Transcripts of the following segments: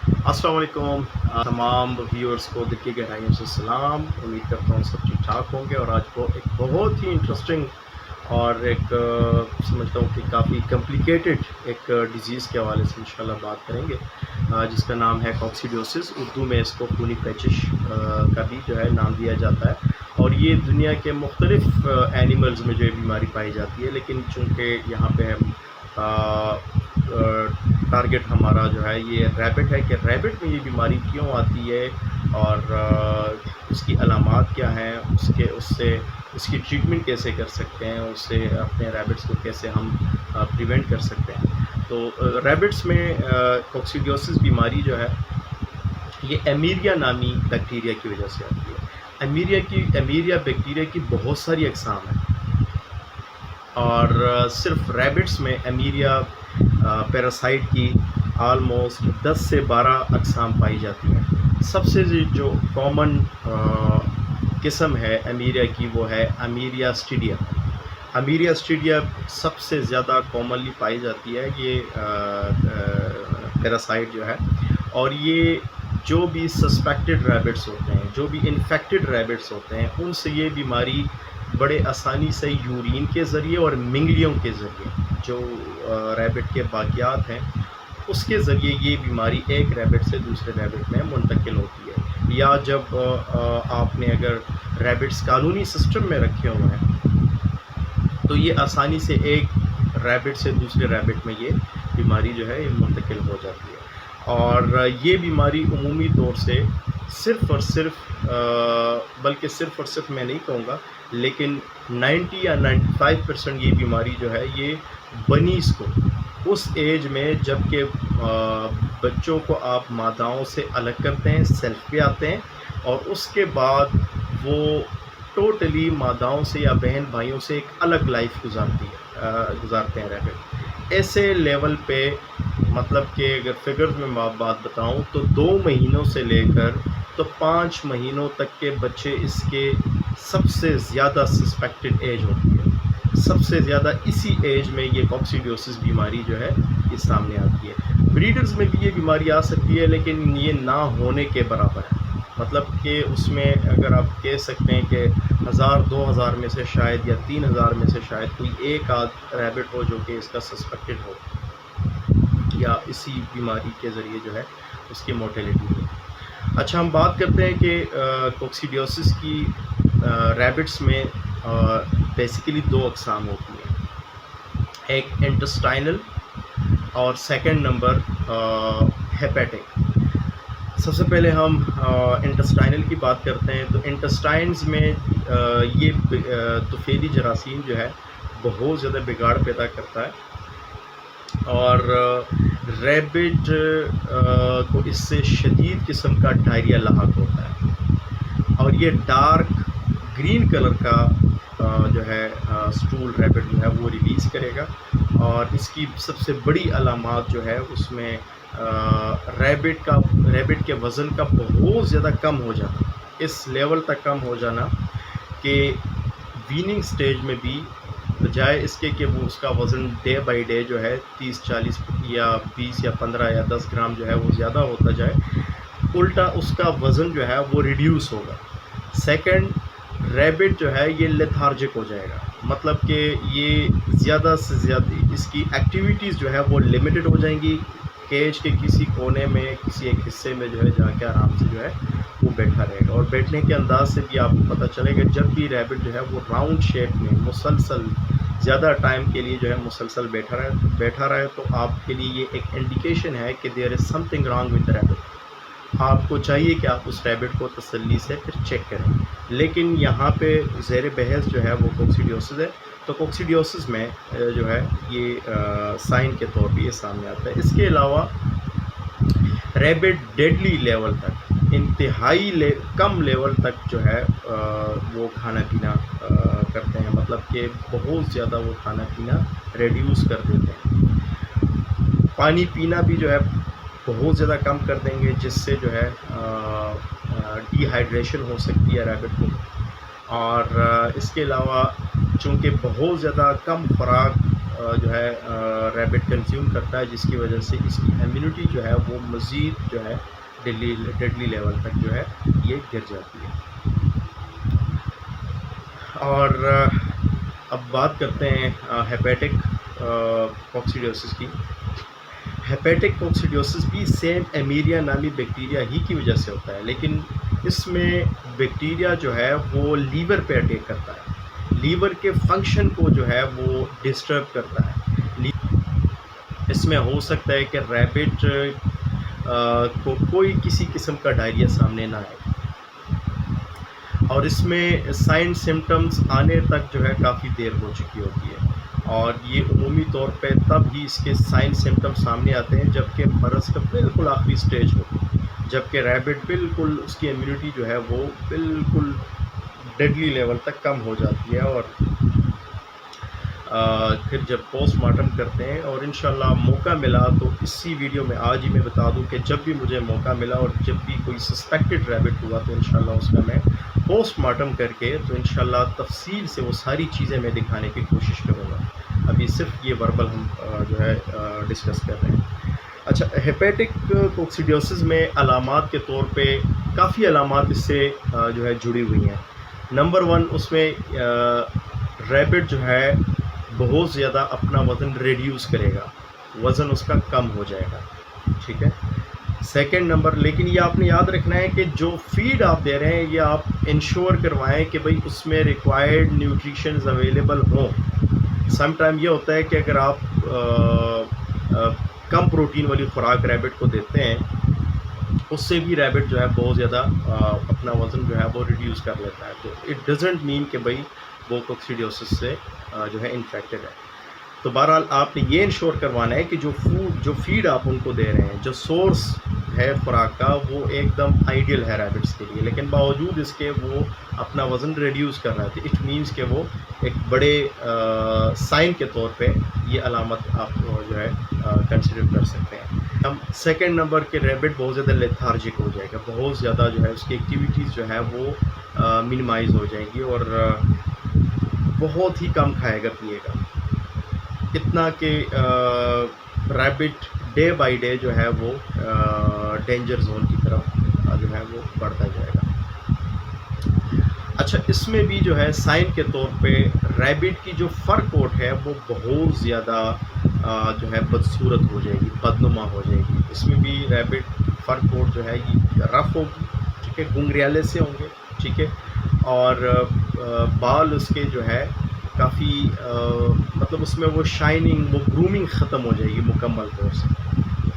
السلام علیکم تمام ویورز کو دل کی گہرائیوں سے سلام. امید کرتا ہوں سب ٹھیک ٹھاک ہوں گے. اور آج کو ایک بہت ہی انٹرسٹنگ اور ایک سمجھتا ہوں کہ کافی کمپلیکیٹڈ ایک ڈیزیز کے حوالے سے انشاءاللہ بات کریں گے, جس کا نام ہے کوکسیڈیوسس. اردو میں اس کو خونی پیچش کا بھی جو ہے نام دیا جاتا ہے. اور یہ دنیا کے مختلف اینیملز میں جو یہ بیماری پائی جاتی ہے, لیکن چونکہ یہاں پہ ٹارگٹ ہمارا جو ہے یہ ریبٹ ہے کہ ریبٹ میں یہ بیماری کیوں آتی ہے اور اس کی علامات کیا ہیں, اس کی ٹریٹمنٹ کیسے کر سکتے ہیں, اس سے اپنے ریبٹس کو کیسے ہم پریونٹ کر سکتے ہیں. تو ریبٹس میں کوکسیڈیوسس بیماری جو ہے یہ ایمیریا نامی بیکٹیریا کی وجہ سے آتی ہے. ایمیریا بیکٹیریا کی بہت ساری اقسام ہیں, اور صرف ریبٹس میں ایمیریا پیراسائٹ کی آلموسٹ 10 سے 12 اقسام پائی جاتی ہیں. سب سے جو کامن قسم ہے ایمیریا کی وہ ہے ایمیریا اسٹیڈیا. ایمیریا اسٹیڈیا سب سے زیادہ کامنلی پائی جاتی ہے یہ پیراسائٹ جو ہے. اور یہ جو بھی سسپیکٹڈ ریبٹس ہوتے ہیں, جو بھی انفیکٹڈ ریبٹس ہوتے ہیں, ان سے یہ بیماری بڑے آسانی سے یورین کے ذریعے اور منگلیوں کے ذریعے, جو ریبٹ کے باقیات ہیں اس کے ذریعے یہ بیماری ایک ریبٹ سے دوسرے ریبٹ میں منتقل ہوتی ہے. یا جب آپ نے اگر ریبٹس کالونی سسٹم میں رکھے ہوئے ہیں تو یہ آسانی سے ایک ریبٹ سے دوسرے ریبٹ میں یہ بیماری جو ہے یہ منتقل ہو جاتی ہے. اور یہ بیماری عمومی طور سے صرف اور صرف میں نہیں کہوں گا, لیکن 90 یا 95% یہ بیماری جو ہے یہ بنیز کو اس ایج میں جب کہ بچوں کو آپ ماداؤں سے الگ کرتے ہیں, سیلف پہ آتے ہیں, اور اس کے بعد وہ ٹوٹلی ماداؤں سے یا بہن بھائیوں سے ایک الگ لائف گزارتے ہیں ریبٹ. ایسے لیول پہ مطلب کہ اگر فگرز میں بات بتاؤں تو 2 مہینوں سے لے کر تو 5 مہینوں تک کے بچے اس کے سب سے زیادہ سسپیکٹڈ ایج ہوتی ہے. سب سے زیادہ اسی ایج میں یہ کوکسیڈیوسس بیماری جو ہے یہ سامنے آتی ہے. بریڈرز میں بھی یہ بیماری آ سکتی ہے, لیکن یہ نہ ہونے کے برابر ہے. مطلب کہ اس میں اگر آپ کہہ سکتے ہیں کہ 1000-2000 میں سے شاید یا 3000 میں سے شاید کوئی ایک آدھ ریبٹ ہو جو کہ اس کا سسپیکٹڈ ہو, یا اسی بیماری کے ذریعے جو ہے اس کی موٹیلیٹی ہو. اچھا, ہم بات کرتے ہیں کہ کوکسیڈیوسس کی ریبٹس میں بیسیکلی 2 اقسام ہوتی ہیں, ایک انٹسٹائنل اور سیکنڈ نمبر ہیپیٹک. سب سے پہلے ہم انٹسٹائنل کی بات کرتے ہیں. تو انٹسٹائنز میں یہ طفیلی جراثیم جو ہے بہت زیادہ بگاڑ پیدا کرتا ہے, اور ریبٹ کو اس سے شدید قسم کا ڈائریا لاحق ہوتا ہے, اور یہ ڈارک گرین کلر کا جو ہے سٹول ریبٹ جو ہے وہ ریلیز کرے گا. اور اس کی سب سے بڑی علامات جو ہے اس میں ریبٹ کے وزن کا بہت زیادہ کم ہو جانا, اس لیول تک کم ہو جانا کہ ویننگ سٹیج میں بھی بجائے اس کے کہ وہ اس کا وزن ڈے بائی ڈے جو ہے 30-40 یا 20 یا 15 یا 10 گرام جو ہے وہ زیادہ ہوتا جائے, الٹا اس کا وزن جو ہے وہ ریڈیوس ہوگا. سیکنڈ, ریبٹ جو ہے یہ لیتھارجک ہو جائے گا, مطلب کہ یہ زیادہ سے زیادہ اس کی ایکٹیویٹیز جو ہے وہ لمیٹڈ ہو جائیں گی. کیج کے کسی کونے میں کسی ایک حصے میں جو ہے جا کے آرام سے جو ہے وہ بیٹھا رہے گا. اور بیٹھنے کے انداز سے بھی آپ کو پتہ چلے گا, جب بھی ریبٹ جو ہے وہ راؤنڈ شیپ میں مسلسل زیادہ ٹائم کے لیے جو ہے مسلسل بیٹھا رہے تو آپ کے لیے یہ ایک انڈیکیشن ہے کہ there is something wrong with rabbit. آپ کو چاہیے کہ آپ اس ریبٹ کو تسلی سے پھر چیک کریں. لیکن یہاں پہ زیر بحث جو ہے وہ کوکسیڈیوسس ہے. تو کوکسیڈیوسس میں جو ہے یہ سائن کے طور پہ یہ سامنے آتا ہے. اس کے علاوہ ریبٹ ڈیڈلی لیول تک, انتہائی کم لیول تک جو ہے وہ کھانا پینا کرتے ہیں, مطلب کہ بہت زیادہ وہ کھانا پینا ریڈیوس کر دیتے ہیں. پانی پینا بھی جو ہے بہت زیادہ کم کر دیں گے, جس سے جو ہے ڈی ہائیڈریشن ہو سکتی ہے ریبٹ کو. اور اس کے علاوہ چونکہ بہت زیادہ کم خوراک جو ہے ریبٹ کنزیوم کرتا ہے، جس کی وجہ سے اس کی امیونٹی جو ہے وہ مزید جو ہے ڈیڈلی لیول تک جو ہے یہ گر جاتی ہے۔ اور اب بات کرتے ہیں ہیپیٹک کوکسیڈیوسس کی۔ ہیپیٹک کوکسیڈیوسس بھی سیم ایمیریا نامی بیکٹیریا ہی کی وجہ سے ہوتا ہے، لیکن اس میں بیکٹیریا جو ہے وہ لیور پہ اٹیک کرتا ہے، لیور کے فنکشن کو جو ہے وہ ڈسٹرب کرتا ہے۔ اس میں ہو سکتا ہے کہ ریبٹ کو کوئی کسی قسم کا ڈائریا سامنے نہ آئے، اور اس میں سائن سمٹمز آنے تک جو ہے کافی دیر ہو چکی ہوتی ہے، اور یہ عمومی طور پہ تب ہی اس کے سائن سمٹمز سامنے آتے ہیں جب کہ مرض کا بالکل آخری سٹیج ہو، جب کہ ریبٹ بالکل اس کی امیونٹی جو ہے وہ بالکل ڈیڈلی لیول تک کم ہو جاتی ہے، اور پھر جب پوسٹ مارٹم کرتے ہیں، اور انشاءاللہ موقع ملا تو اسی ویڈیو میں آج ہی میں بتا دوں کہ جب بھی مجھے موقع ملا اور جب بھی کوئی سسپیکٹڈ ریبٹ ہوا تو انشاءاللہ اس کا میں پوسٹ مارٹم کر کے تو انشاءاللہ تفصیل سے وہ ساری چیزیں میں دکھانے کی کوشش کروں گا۔ ابھی صرف یہ وربل ہم جو ہے ڈسکس کر رہے ہیں۔ اچھا، ہیپیٹک کوکسیڈیوسس میں علامات کے طور پہ کافی علامات اس سے جو ہے جڑی ہوئی ہیں۔ نمبر 1، اس میں ریبٹ جو ہے بہت زیادہ اپنا وزن ریڈیوس کرے گا، وزن اس کا کم ہو جائے گا، ٹھیک ہے۔ سیکنڈ نمبر، لیکن یہ آپ نے یاد رکھنا ہے کہ جو فیڈ آپ دے رہے ہیں یہ آپ انشور کروائیں کہ بھئی اس میں ریکوائرڈ نیوٹریشنز اویلیبل ہوں۔ سم ٹائم یہ ہوتا ہے کہ اگر آپ کم پروٹین والی خوراک ریبٹ کو دیتے ہیں، اس سے بھی ریبٹ جو ہے بہت زیادہ اپنا وزن جو ہے وہ ریڈیوس کر لیتا ہے، تو اٹ ڈزنٹ مین کہ بھئی وہ کوکسیڈیوسس سے جو ہے انفیکٹڈ ہے۔ تو بہرحال آپ نے یہ انشور کروانا ہے کہ جو فیڈ آپ ان کو دے رہے ہیں، جو سورس ہے خوراک کا، وہ ایک دم آئیڈیل ہے ریبٹس کے لیے، لیکن باوجود اس کے وہ اپنا وزن ریڈیوس کر رہا تھے، اٹ مینس کہ وہ ایک بڑے سائن کے طور پہ یہ علامت آپ جو ہے کنسیڈر کر سکتے ہیں۔ ہم سیکنڈ نمبر کے ریبٹ بہت زیادہ لیتھارجک ہو جائے گا، بہت زیادہ جو ہے اس کی ایکٹیویٹیز جو ہے وہ منیمائز ہو جائیں گی، اور بہت ہی کم کھائے گا پیے گا، اتنا کہ ریبٹ ڈے بائی ڈے جو ہے وہ ڈینجر زون کی طرف جو ہے وہ بڑھتا جائے گا۔ اچھا، اس میں بھی جو ہے سائن کے طور پہ ریبٹ کی جو فر کوٹ ہے وہ بہت زیادہ جو ہے بدصورت ہو جائے گی، بدنما ہو جائے گی۔ اس میں بھی ریبٹ فر کوٹ جو ہے یہ رف ہوگی، ٹھیک ہے، گنگریالے سے ہوں گے، ٹھیک ہے، اور بال اس کے جو ہے کافی مطلب اس میں وہ شائننگ، وہ گرومنگ ختم ہو جائے گی مکمل طور سے،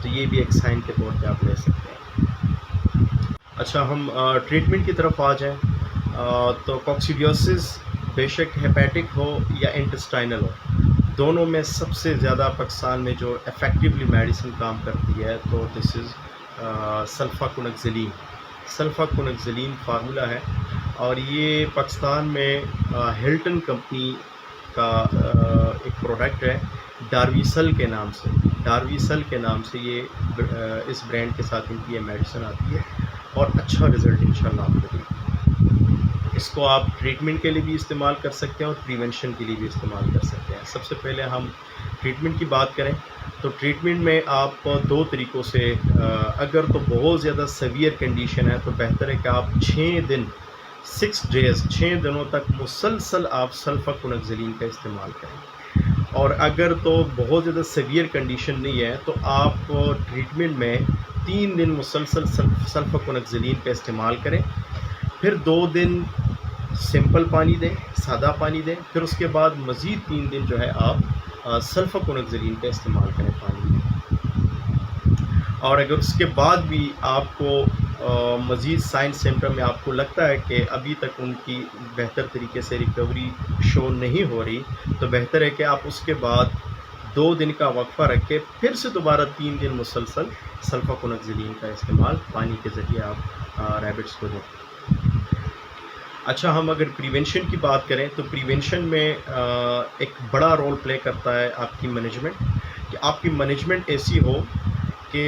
تو یہ بھی ایک سائن کے طور پہ آپ لے سکتے ہیں۔ اچھا، ہم ٹریٹمنٹ کی طرف آ جائیں تو کوکسیڈیوسس بے شک ہیپیٹک ہو یا انٹسٹائنل ہو، دونوں میں سب سے زیادہ پاکستان میں جو افیکٹولی میڈیسن کام کرتی ہے تو دس از سلفاکونگزلین۔ سلفاکونگزلین فارمولا ہے، اور یہ پاکستان میں ہلٹن کمپنی کا ایک پروڈکٹ ہے، ڈارویسل کے نام سے۔ ڈارویسل کے نام سے یہ اس برانڈ کے ساتھ ان کی یہ میڈیسن آتی ہے، اور اچھا رزلٹ انشاءاللہ آپ کو دے گی۔ اس کو آپ ٹریٹمنٹ کے لیے بھی استعمال کر سکتے ہیں اور پریونشن کے لیے بھی استعمال کر سکتے ہیں۔ سب سے پہلے ہم ٹریٹمنٹ کی بات کریں تو ٹریٹمنٹ میں آپ 2 طریقوں سے، اگر تو بہت زیادہ سیویئر کنڈیشن ہے تو بہتر ہے کہ آپ 6 دنوں تک مسلسل آپ سلفاکونگزلین کا استعمال کریں، اور اگر تو بہت زیادہ سیویئر کنڈیشن نہیں ہے تو آپ ٹریٹمنٹ میں 3 دن مسلسل سلفاکونگزلین کا استعمال کریں، پھر 2 دن سمپل پانی دیں، سادہ پانی دیں، پھر اس کے بعد مزید 3 دن جو ہے آپ سلفاکونگزلین کا استعمال کریں پانی میں۔ اور اگر اس کے بعد بھی آپ کو مزید سائن سمٹم میں آپ کو لگتا ہے کہ ابھی تک ان کی بہتر طریقے سے ریکوری شو نہیں ہو رہی، تو بہتر ہے کہ آپ اس کے بعد 2 دن کا وقفہ رکھ کے پھر سے دوبارہ 3 دن مسلسل سلفاکونگزلین کا استعمال پانی کے ذریعے آپ ریبٹس کو دیں۔ اچھا، ہم اگر پریونشن کی بات کریں تو پریونشن میں ایک بڑا رول پلے کرتا ہے آپ کی مینجمنٹ، کہ آپ کی مینجمنٹ ایسی ہو کہ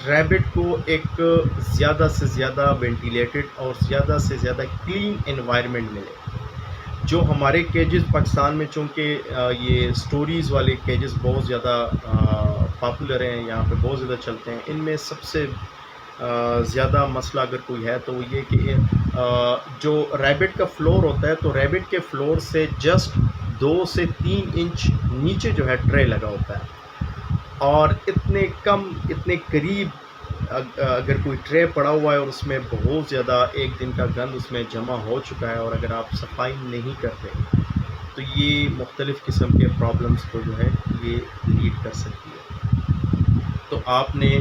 ریبٹ کو ایک زیادہ سے زیادہ وینٹیلیٹڈ اور زیادہ سے زیادہ کلین انوائرمنٹ ملے۔ جو ہمارے کیجز پاکستان میں چونکہ یہ سٹوریز والے کیجز بہت زیادہ پاپولر ہیں، یہاں پہ بہت زیادہ چلتے ہیں، ان میں سب سے زیادہ مسئلہ اگر کوئی ہے تو وہ یہ کہ جو ریبٹ کا فلور ہوتا ہے تو ریبٹ کے فلور سے جسٹ 2 سے 3 انچ نیچے جو ہے ٹرے لگا ہوتا ہے، اور اتنے قریب اگر کوئی ٹرے پڑا ہوا ہے اور اس میں بہت زیادہ ایک دن کا گند اس میں جمع ہو چکا ہے، اور اگر آپ صفائی نہیں کرتے تو یہ مختلف قسم کے پرابلمس کو جو ہے یہ لیڈ کر سکتی ہے۔ تو آپ نے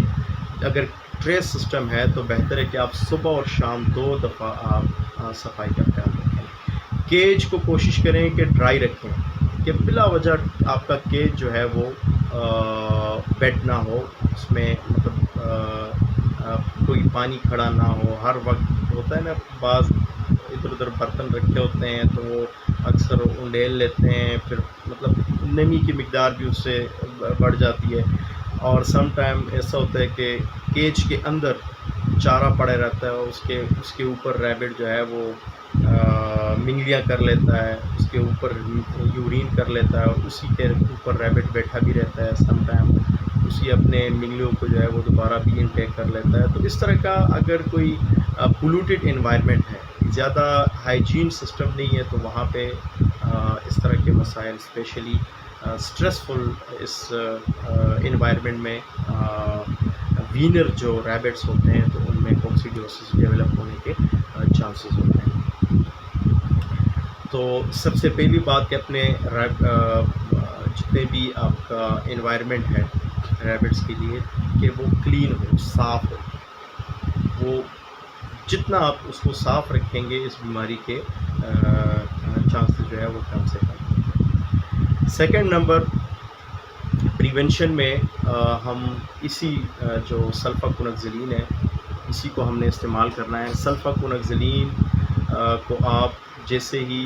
اگر ٹرے سسٹم ہے تو بہتر ہے کہ آپ صبح اور شام 2 دفعہ آپ صفائی کا خیال رکھیں۔ کیج کو کوشش کریں کہ ڈرائی رکھیں، کہ بلا وجہ آپ کا کیج جو ہے وہ ویٹ نہ ہو، اس میں مطلب کوئی پانی کھڑا نہ ہو۔ ہر وقت ہوتا ہے نا، بعض ادھر ادھر برتن رکھے ہوتے ہیں تو وہ اکثر انڈیل لیتے ہیں، پھر مطلب نمی کی مقدار بھی اس سے بڑھ جاتی ہے، اور سم ٹائم ایسا ہوتا ہے کہ کیج کے اندر چارہ پڑے رہتا ہے، اور اس کے اوپر ریبٹ جو ہے وہ منگلیاں کر لیتا ہے، اس کے اوپر یورین کر لیتا ہے، اور اسی کے اوپر ریبٹ بیٹھا بھی رہتا ہے، سم ٹائم اسی اپنے منگلیوں کو جو ہے وہ دوبارہ بھی انٹیک کر لیتا ہے۔ تو اس طرح کا اگر کوئی پولوٹیڈ انوائرمنٹ ہے، زیادہ ہائیجین سسٹم نہیں ہے، تو وہاں پہ اس طرح کے مسائل اسپیشلی اسٹریسفل اس انوائرمنٹ میں وینر جو ریبٹس ہوتے ہیں تو ان میں کوکسیڈیوسس ڈیولپ ہونے کے چانسز ہوتے ہیں۔ تو سب سے پہلی بات کہ اپنے جتنے بھی آپ کا انوائرمنٹ ہے ریبٹس کے لیے کہ وہ کلین ہو، صاف ہو، وہ جتنا آپ اس کو صاف رکھیں گے اس بیماری کے چانسز جو ہے وہ کم سے کم۔ سیکنڈ نمبر پریونشن میں ہم اسی جو سلفاکونازولین ہے اسی کو ہم نے استعمال کرنا ہے۔ سلفاکونازولین کو آپ جیسے ہی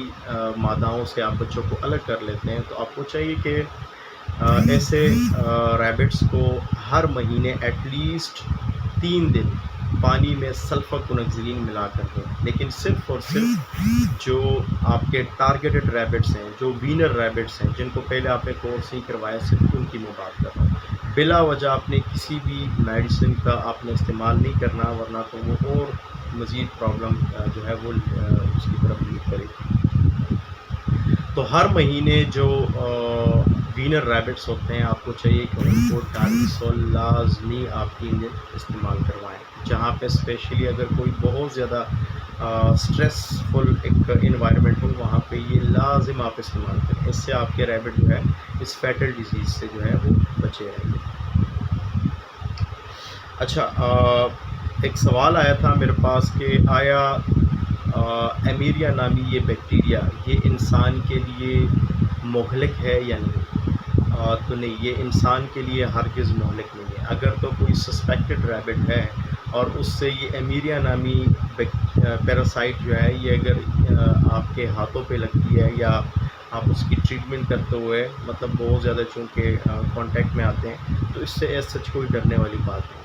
ماداؤں سے آپ بچوں کو الگ کر لیتے ہیں تو آپ کو چاہیے کہ ایسے ریبٹس کو ہر مہینے ایٹ لیسٹ 3 دن پانی میں سلفاکونازولین ملا کر دیں، لیکن صرف اور صرف جو آپ کے ٹارگیٹڈ ریبٹس ہیں، جو وینر ریبٹس ہیں، جن کو پہلے آپ نے کورس نہیں کروایا، صرف ان کی میں بات کر رہا ہوں۔ بلا وجہ آپ نے کسی بھی میڈیسن کا آپ نے استعمال نہیں کرنا، ورنہ تو وہ اور مزید پرابلم جو ہے وہ اس کی طرف لیڈ کرے گی۔ تو ہر مہینے جو وینر ریبٹس ہوتے ہیں آپ کو چاہیے کہ ان کو ٹارگیسول لازمی آپ 3 دن استعمال کروائیں، جہاں پہ اسپیشلی اگر کوئی بہت زیادہ اسٹریسفل ایک انوائرمنٹ ہو وہاں پہ یہ لازم آپ استعمال کریں، اس سے آپ کے ریبٹ جو ہے اس فیٹل ڈیزیز سے جو ہے وہ بچے رہیں گے۔ اچھا، ایک سوال آیا تھا میرے پاس کہ آیا ایمیریا نامی یہ بیکٹیریا یہ انسان کے لیے مہلک ہے یا نہیں؟ تو نہیں، یہ انسان کے لیے ہرگز مہلک نہیں ہے۔ اگر تو کوئی سسپیکٹڈ ریبٹ ہے اور اس سے یہ ایمیریا نامی پیراسائٹ جو ہے یہ اگر آپ کے ہاتھوں پہ لگتی ہے یا آپ اس کی ٹریٹمنٹ کرتے ہوئے مطلب بہت زیادہ چونکہ کانٹیکٹ میں آتے ہیں تو اس سے ایز سچ کوئی ڈرنے والی بات نہیں۔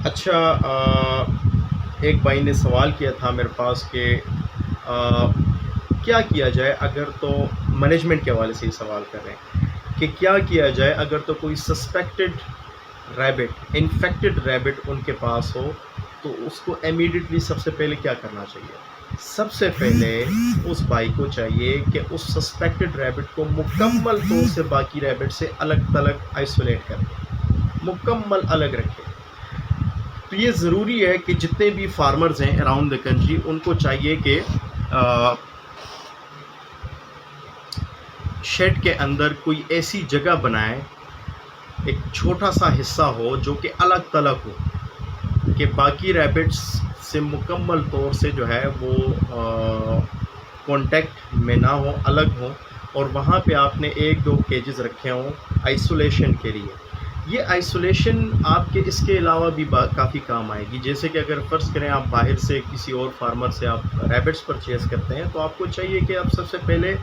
اچھا، ایک بھائی نے سوال کیا تھا میرے پاس کہ کیا کیا جائے اگر تو مینجمنٹ کے حوالے سے یہ سوال کر رہے ہیں کہ کیا کیا جائے اگر تو کوئی سسپیکٹڈ ریبٹ، انفیکٹڈ ریبٹ ان کے پاس ہو تو اس کو امیڈیٹلی سب سے پہلے کیا کرنا چاہیے؟ سب سے پہلے اس بھائی کو چاہیے کہ اس سسپیکٹڈ ریبٹ کو مکمل طور سے باقی ریبٹ سے الگ تھلگ آئسولیٹ کرے، مکمل الگ رکھے۔ تو یہ ضروری ہے کہ جتنے بھی فارمرز ہیں اراؤنڈ دا کنٹری ان کو چاہیے کہ شیڈ کے اندر کوئی ایسی جگہ بنائیں، ایک چھوٹا سا حصہ ہو جو کہ الگ تھلگ ہو، کہ باقی ریبٹس سے مکمل طور سے جو ہے وہ کانٹیکٹ میں نہ ہو، الگ ہوں، اور وہاں پہ آپ نے 1-2 کیجز رکھے ہوں آئسولیشن کے لیے۔ یہ آئسولیشن آپ کے اس کے علاوہ بھی کافی کام آئے گی، جیسے کہ اگر فرض کریں آپ باہر سے کسی اور فارمر سے آپ ریبٹس پرچیز کرتے ہیں تو آپ کو چاہیے کہ آپ سب سے پہلے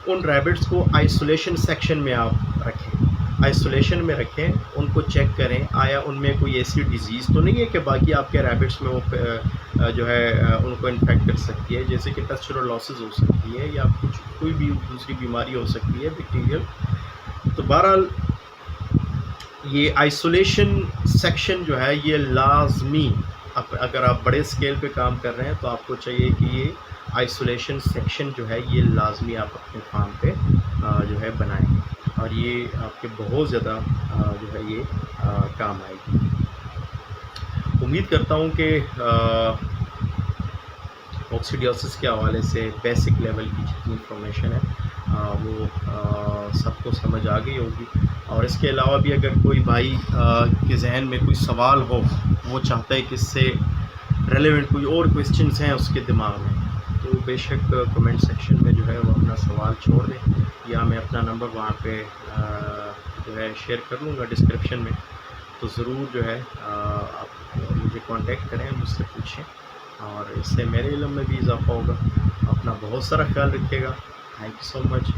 ان ریبٹس کو آئسولیشن سیکشن میں آپ رکھیں، آئسولیشن میں رکھیں، ان کو چیک کریں آیا ان میں کوئی ایسی ڈیزیز تو نہیں ہے کہ باقی آپ کے ریبٹس میں وہ جو ہے ان کو انفیکٹ کر سکتی ہے، جیسے کہ ٹیسٹوسٹیرولوسس ہو سکتی ہے یا کچھ کوئی بھی دوسری بیماری ہو سکتی ہے بیکٹیریل. تو بہرحال یہ آئسولیشن سیکشن جو ہے یہ لازمی، اگر آپ بڑے اسکیل پہ کام کر رہے ہیں تو آپ کو چاہیے کہ یہ آئسولیشن سیکشن جو ہے یہ لازمی آپ اپنے فارم پہ جو ہے بنائیں، اور یہ آپ کے بہت زیادہ جو ہے یہ کام آئے گی. امید کرتا ہوں کہ آکسیڈیوسس کے حوالے سے بیسک لیول کی جتنی انفارمیشن ہے وہ سب کو سمجھ آ گئی ہوگی. اور اس کے علاوہ بھی اگر کوئی بھائی کے ذہن میں کوئی سوال ہو، وہ چاہتا ہے کہ اس سے ریلیونٹ کوئی اور کویسچنس ہیں اس کے دماغ میں، تو بے شک کمنٹ سیکشن میں جو ہے وہ اپنا سوال چھوڑ دیں، یا میں اپنا نمبر وہاں پہ جو ہے شیئر کر لوں گا ڈسکرپشن میں. تو ضرور جو ہے آپ مجھے کانٹیکٹ کریں، مجھ سے پوچھیں، اور اس سے میرے علم میں بھی اضافہ ہوگا. اپنا بہت سارا خیال رکھیے گا. Thank you so much.